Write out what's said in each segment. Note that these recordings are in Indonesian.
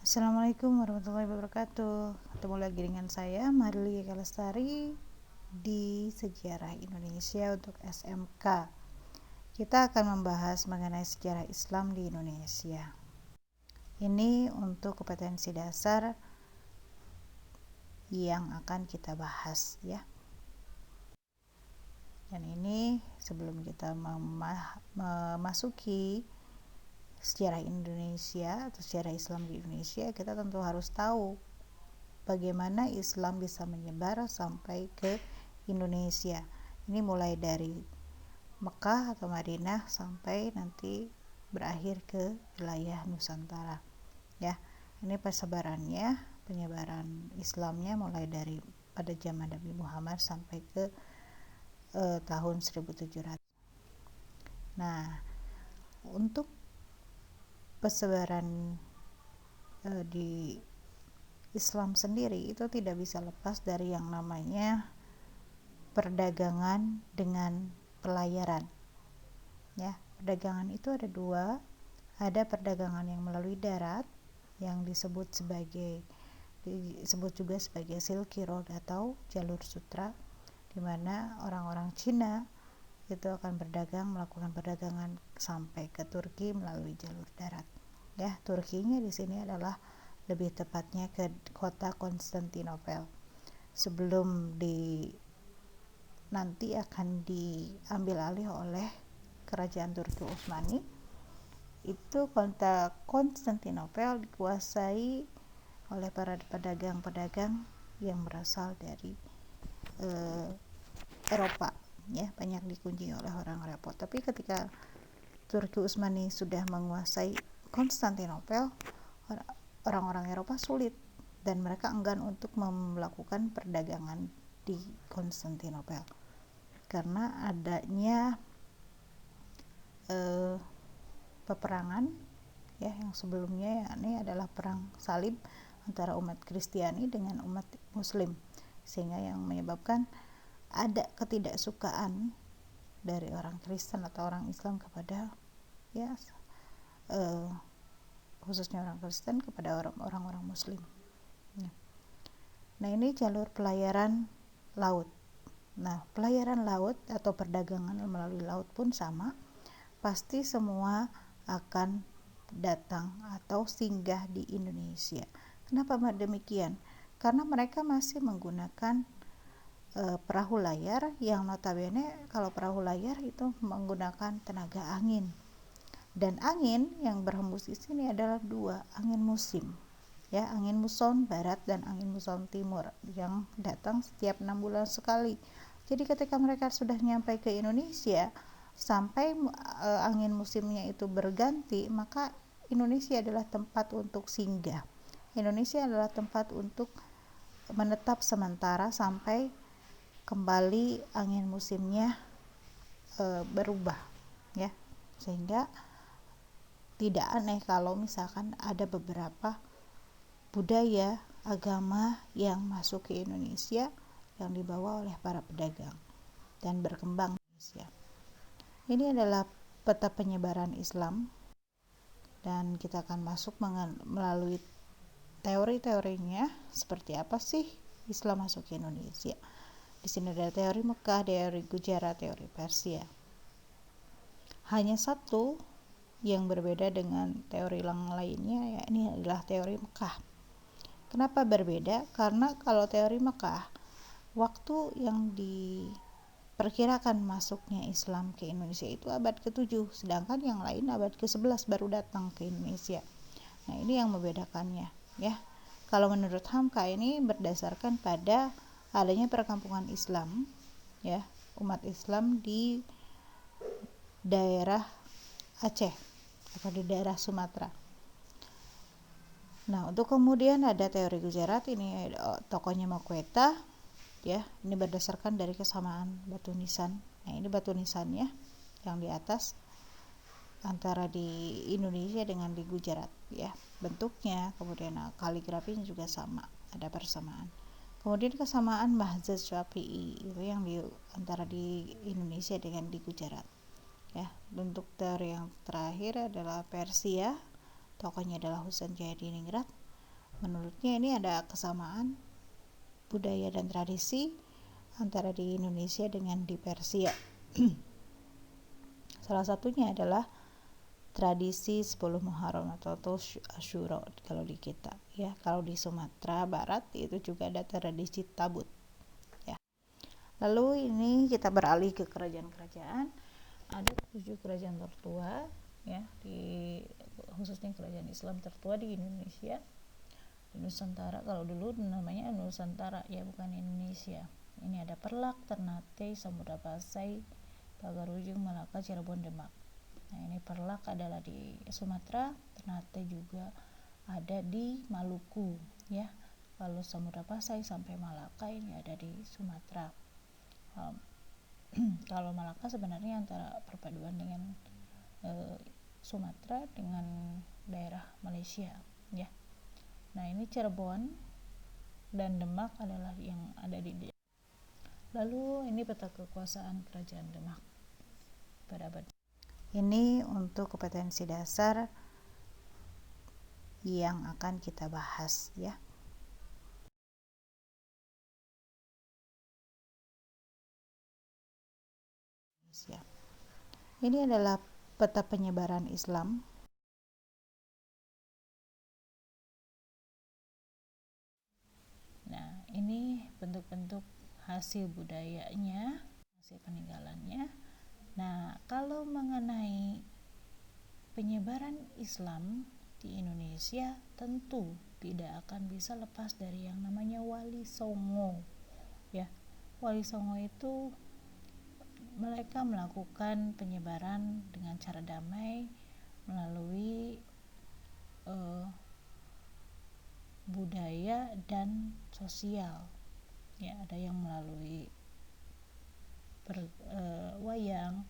Assalamualaikum warahmatullahi wabarakatuh. Ketemu lagi dengan saya Marli Kalestari di Sejarah Indonesia untuk SMK. Kita akan membahas mengenai sejarah Islam di Indonesia. Ini untuk kompetensi dasar yang akan kita bahas ya. Dan ini sebelum kita memasuki sejarah Indonesia atau sejarah Islam di Indonesia, kita tentu harus tahu bagaimana Islam bisa menyebar sampai ke Indonesia. Ini mulai dari Mekah atau Madinah sampai nanti berakhir ke wilayah Nusantara. Ya, ini penyebaran Islamnya mulai dari pada zaman Nabi Muhammad sampai ke tahun 1700. Nah, untuk persebaran di Islam sendiri itu tidak bisa lepas dari yang namanya perdagangan dengan pelayaran. Ya, perdagangan itu ada dua. Ada perdagangan yang melalui darat yang disebut juga sebagai Silk Road atau jalur sutra, di mana orang-orang Cina itu akan melakukan perdagangan sampai ke Turki melalui jalur darat. Ya, Turkinya di sini adalah lebih tepatnya ke kota Konstantinopel. Sebelum nanti akan diambil alih oleh kerajaan Turki Utsmani, itu kota Konstantinopel dikuasai oleh para pedagang-pedagang yang berasal dari Eropa. Ya, banyak dikunjungi oleh orang Eropa. Tapi ketika Turki Utsmani sudah menguasai Konstantinopel, orang-orang Eropa sulit dan mereka enggan untuk melakukan perdagangan di Konstantinopel karena adanya peperangan ya yang sebelumnya, yakni adalah perang salib antara umat Kristiani dengan umat Muslim, sehingga yang menyebabkan ada ketidaksukaan dari orang Kristen atau orang Islam kepada khususnya orang Kristen kepada orang-orang Muslim. Nah, ini jalur pelayaran laut. Nah, pelayaran laut atau perdagangan melalui laut pun sama. Pasti semua akan datang atau singgah di Indonesia. Kenapa demikian? Karena mereka masih menggunakan perahu layar yang notabene kalau perahu layar itu menggunakan tenaga angin. Dan angin yang berhembus di sini adalah dua, angin musim. Ya, angin muson barat dan angin muson timur yang datang setiap 6 bulan sekali. Jadi ketika mereka sudah nyampe ke Indonesia, sampai angin musimnya itu berganti, maka Indonesia adalah tempat untuk singgah. Indonesia adalah tempat untuk menetap sementara sampai kembali angin musimnya berubah, ya. Sehingga tidak aneh kalau misalkan ada beberapa budaya agama yang masuk ke Indonesia yang dibawa oleh para pedagang dan berkembang di Indonesia. Ini adalah peta penyebaran Islam dan kita akan masuk melalui teori-teorinya, seperti apa sih Islam masuk ke Indonesia. Di sini ada teori Mekah, teori Gujarat, teori Persia. Hanya satu yang berbeda dengan teori yang lainnya, ya, ini adalah teori Mekah. Kenapa berbeda? Karena kalau teori Mekah, waktu yang diperkirakan masuknya Islam ke Indonesia itu abad ke-7, sedangkan yang lain abad ke-11 baru datang ke Indonesia. Nah, ini yang membedakannya, ya. Kalau menurut Hamka ini berdasarkan pada adanya perkampungan Islam, ya, umat Islam di daerah Aceh atau di daerah Sumatera. Nah, untuk kemudian ada teori Gujarat, ini tokohnya Makweta, ya. Ini berdasarkan dari kesamaan batu nisan. Nah, ini batu nisannya yang di atas antara di Indonesia dengan di Gujarat, ya. Bentuknya, kemudian kaligrafinya juga sama, ada persamaan. Kemudian kesamaan Mahzaz Syafi'i itu yang antara di Indonesia dengan di Gujarat. Ya, bentuk teori yang terakhir adalah Persia, tokohnya adalah Husain Jayadiningrat. menurutnya ini ada kesamaan budaya dan tradisi antara di Indonesia dengan di Persia. Salah satunya adalah tradisi 10 Muharram atau Asyura kalau di kita ya. Kalau di Sumatera Barat itu juga ada tradisi Tabut ya. Lalu ini kita beralih ke kerajaan-kerajaan. Ada 7 kerajaan tertua ya, khususnya kerajaan Islam tertua di Indonesia, di Nusantara. Kalau dulu namanya Nusantara ya, bukan Indonesia. Ini ada Perlak, Ternate, Samudra Pasai, Pagaruyung, Malaka, Cirebon, Demak. Nah, ini Perlak adalah di Sumatera, Ternate juga ada di Maluku ya. Kalau Samudra Pasai sampai Malaka ini ada di Sumatera. Kalau Malaka sebenarnya antara perpaduan dengan Sumatera dengan daerah Malaysia ya. Nah, ini Cirebon dan Demak adalah yang ada di. Lalu ini peta kekuasaan kerajaan Demak pada abad. Ini untuk kompetensi dasar yang akan kita bahas ya. Ini adalah peta penyebaran Islam. Nah, ini bentuk-bentuk hasil budayanya, hasil peninggalannya. Nah, kalau mengenai penyebaran Islam di Indonesia tentu tidak akan bisa lepas dari yang namanya Wali Songo ya. Wali Songo itu mereka melakukan penyebaran dengan cara damai melalui budaya dan sosial ya. Ada yang melalui wayang,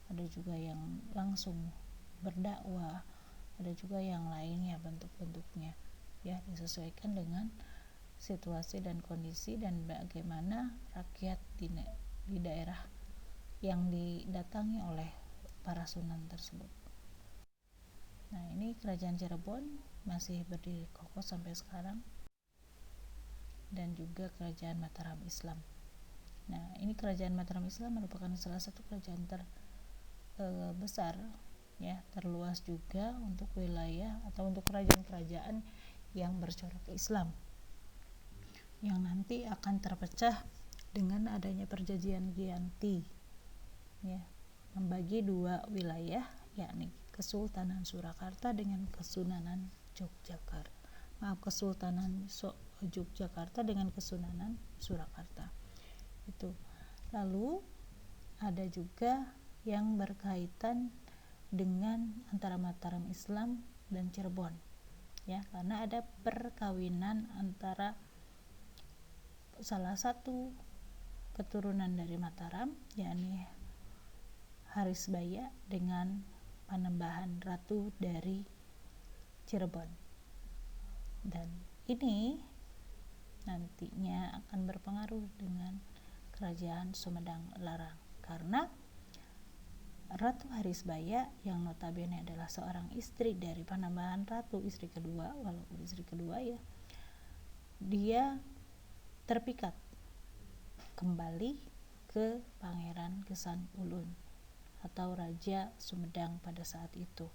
ada juga yang langsung berdakwah, ada juga yang lainnya bentuk-bentuknya ya, disesuaikan dengan situasi dan kondisi dan bagaimana rakyat di daerah yang didatangi oleh para sunan tersebut. Nah, ini kerajaan Cirebon masih berdiri kokoh sampai sekarang, dan juga kerajaan Mataram Islam. Nah, ini kerajaan Mataram Islam merupakan salah satu kerajaan terbesar ya, terluas juga untuk wilayah atau untuk kerajaan-kerajaan yang bercorak Islam, yang nanti akan terpecah dengan adanya perjanjian Giyanti ya, membagi 2 wilayah, yakni Kesultanan Surakarta dengan Kesunanan Yogyakarta. Kesultanan Yogyakarta dengan Kesunanan Surakarta. Itu. Lalu ada juga yang berkaitan dengan antara Mataram Islam dan Cirebon ya, karena ada perkawinan antara salah satu keturunan dari Mataram, yakni Harisbaya, dengan Panembahan Ratu dari Cirebon. Dan ini nantinya akan berpengaruh dengan kerajaan Sumedang Larang, karena Ratu Harisbaya yang notabene adalah seorang istri dari Panembahan Ratu, istri kedua, walaupun istri kedua ya, dia terpikat kembali ke Pangeran Kesan Ulun atau Raja Sumedang pada saat itu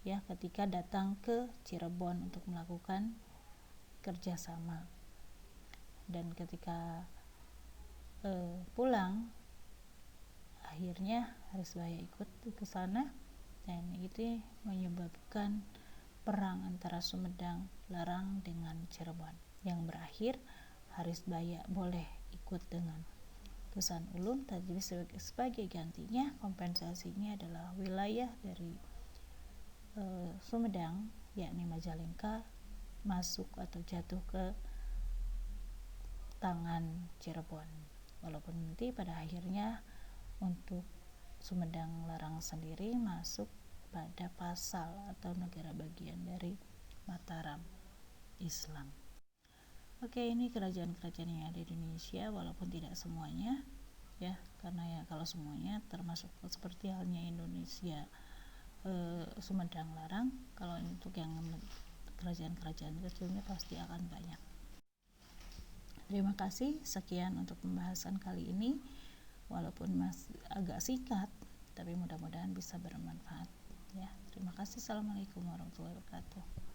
ya, ketika datang ke Cirebon untuk melakukan kerjasama. Dan ketika pulang, akhirnya Harisbaya ikut ke sana, dan itu menyebabkan perang antara Sumedang Larang dengan Cirebon yang berakhir Harisbaya boleh ikut dengan Kesan Ulun, tapi sebagai gantinya kompensasinya adalah wilayah dari Sumedang, yakni Majalengka, masuk atau jatuh ke tangan Cirebon. Walaupun nanti pada akhirnya untuk Sumedang Larang sendiri masuk pada pasal atau negara bagian dari Mataram Islam. Oke, ini kerajaan-kerajaan yang ada di Indonesia, walaupun tidak semuanya ya, karena ya kalau semuanya termasuk seperti halnya Indonesia Sumedang Larang, kalau untuk yang kerajaan-kerajaan kecilnya pasti akan banyak. Terima kasih, sekian untuk pembahasan kali ini, walaupun masih agak singkat tapi mudah-mudahan bisa bermanfaat ya. Terima kasih. Assalamualaikum warahmatullahi wabarakatuh.